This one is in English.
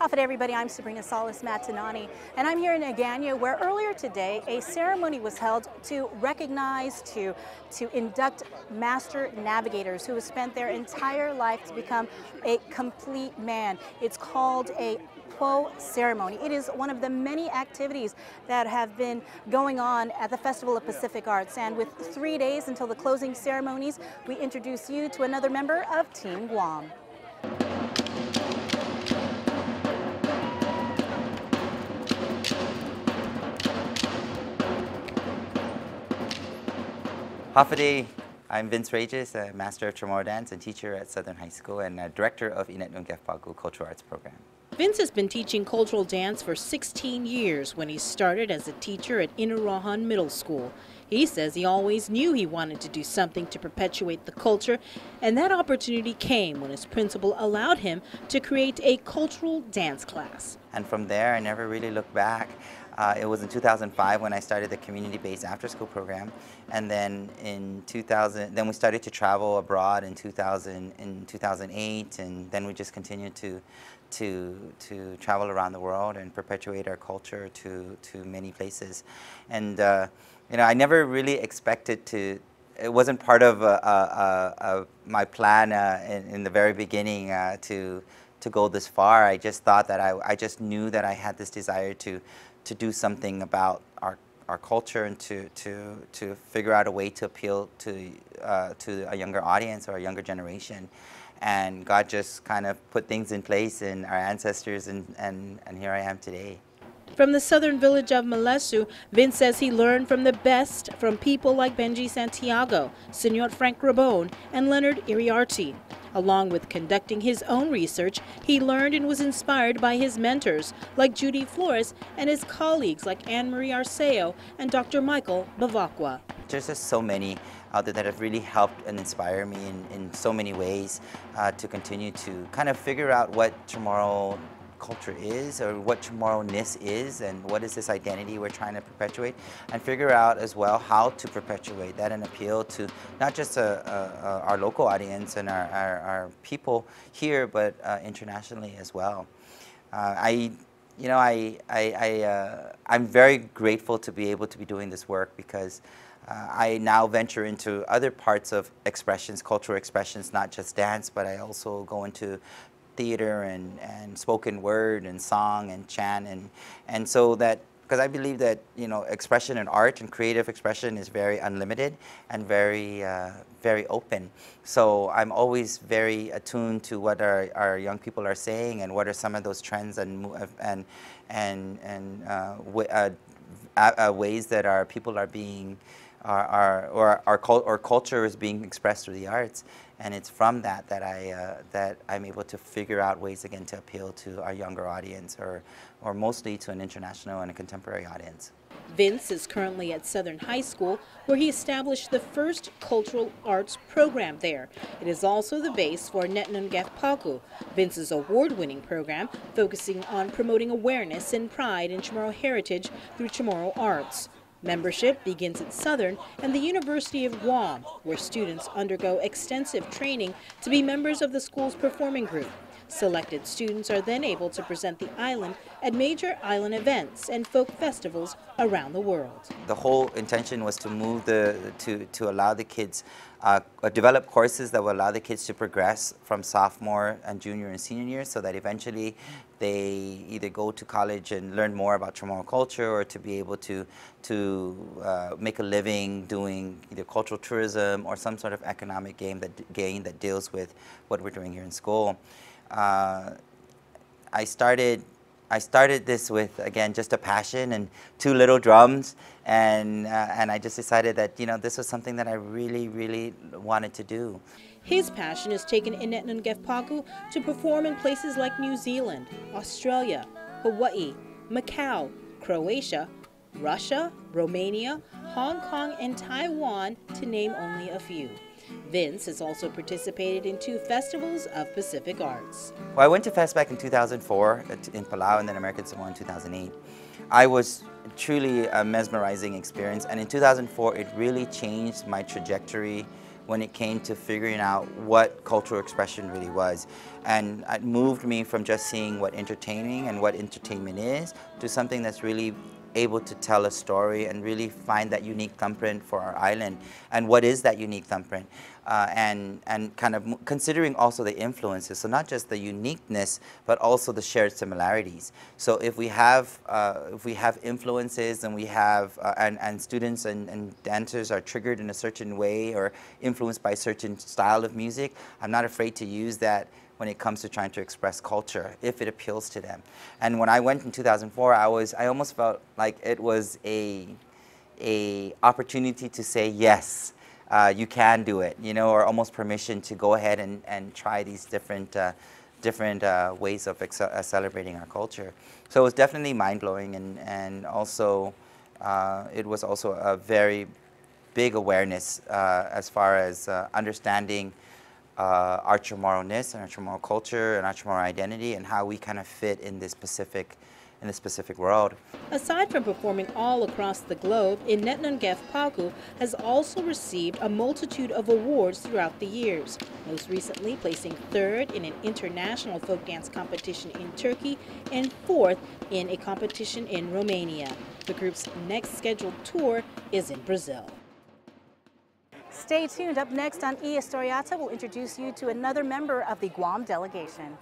Howdy everybody, I'm Sabrina Salas-Matanani, and I'm here in Agana where earlier today a ceremony was held to recognize, to induct master navigators who have spent their entire life to become a complete man. It's called a Po ceremony. It is one of the many activities that have been going on at the Festival of Pacific Arts, and with 3 days until the closing ceremonies, we introduce you to another member of Team Guam. Howdy, I'm Vince Reyes, a Master of Chamorro Dance and teacher at Southern High School and Director of Inat Nungefpagu Cultural Arts Program. Vince has been teaching cultural dance for 16 years when he started as a teacher at Inurohan Middle School. He says he always knew he wanted to do something to perpetuate the culture, and that opportunity came when his principal allowed him to create a cultural dance class. And from there, I never really looked back. It was in 2005 when I started the community-based after-school program, and then in 2000, then we started to travel abroad in 2008, and then we just continued to travel around the world and perpetuate our culture to many places. And you know, I never really expected to. It wasn't part of my plan in the very beginning to go this far. I just thought that I just knew that I had this desire to do something about our culture and to figure out a way to appeal to a younger audience or a younger generation. And God just kind of put things in place in our ancestors, and here I am today. From the southern village of Malesu, Vince says he learned from the best from people like Benji Santiago, Senor Frank Rabone, and Leonard Iriarte. Along with conducting his own research, he learned and was inspired by his mentors like Judy Flores and his colleagues like Anne-Marie Arceo and Dr. Michael Bavacqua. There's just so many out there that have really helped and inspired me in so many ways to continue to kind of figure out what Chamorro culture is, or what Chamorro-ness is, and what is this identity we're trying to perpetuate, and figure out as well how to perpetuate that and appeal to not just our local audience and our people here, but internationally as well. I'm very grateful to be able to be doing this work because I now venture into other parts of expressions, cultural expressions, not just dance, but I also go into theater and spoken word and song and chant, and so that, because I believe that, you know, expression in art and creative expression is very unlimited and very very open. So I'm always very attuned to what our young people are saying and what are some of those trends and ways that our people are being our culture is being expressed through the arts. And it's from that I'm able to figure out ways again to appeal to our younger audience, or mostly to an international and a contemporary audience. Vince is currently at Southern High School, where he established the first cultural arts program there. It is also the base for Inat Nungefpagu, Vince's award-winning program focusing on promoting awareness and pride in Chamorro heritage through Chamorro arts. Membership begins at Southern and the University of Guam, where students undergo extensive training to be members of the school's performing group. Selected students are then able to present the island at major island events and folk festivals around the world. The whole intention was to move to allow the kids, develop courses that will allow the kids to progress from sophomore and junior and senior years, so that eventually they either go to college and learn more about Chamorro culture, or to be able to make a living doing either cultural tourism or some sort of economic gain that deals with what we're doing here in school. I started this with, again, just a passion and 2 little drums, and I just decided that, you know, this was something that I really wanted to do. His passion has taken Inat Nungefpagu to perform in places like New Zealand, Australia, Hawaii, Macau, Croatia, Russia, Romania, Hong Kong, and Taiwan, to name only a few. Vince has also participated in 2 festivals of Pacific arts. Well, I went to Fest back in 2004 in Palau, and then American Samoa in 2008. I was truly a mesmerizing experience, and in 2004 it really changed my trajectory when it came to figuring out what cultural expression really was. And it moved me from just seeing what entertaining and what entertainment is to something that's really able to tell a story and really find that unique thumbprint for our island. And what is that unique thumbprint? And kind of considering also the influences, so not just the uniqueness, but also the shared similarities. So if we have influences and we have and students and dancers are triggered in a certain way or influenced by a certain style of music, I'm not afraid to use that when it comes to trying to express culture, if it appeals to them. And when I went in 2004, I almost felt like it was a opportunity to say yes, you can do it, you know, or almost permission to go ahead and try these different ways of celebrating our culture. So it was definitely mind-blowing, and also it was also a very big awareness as far as understanding our Chamorro-ness and our Chamorro culture and our Chamorro identity and how we kind of fit in this specific world. Aside from performing all across the globe, Netnongef Paku has also received a multitude of awards throughout the years, most recently placing 3rd in an international folk dance competition in Turkey and 4th in a competition in Romania. The group's next scheduled tour is in Brazil. Stay tuned. Up next on Estoria-Ta, we'll introduce you to another member of the Guam delegation.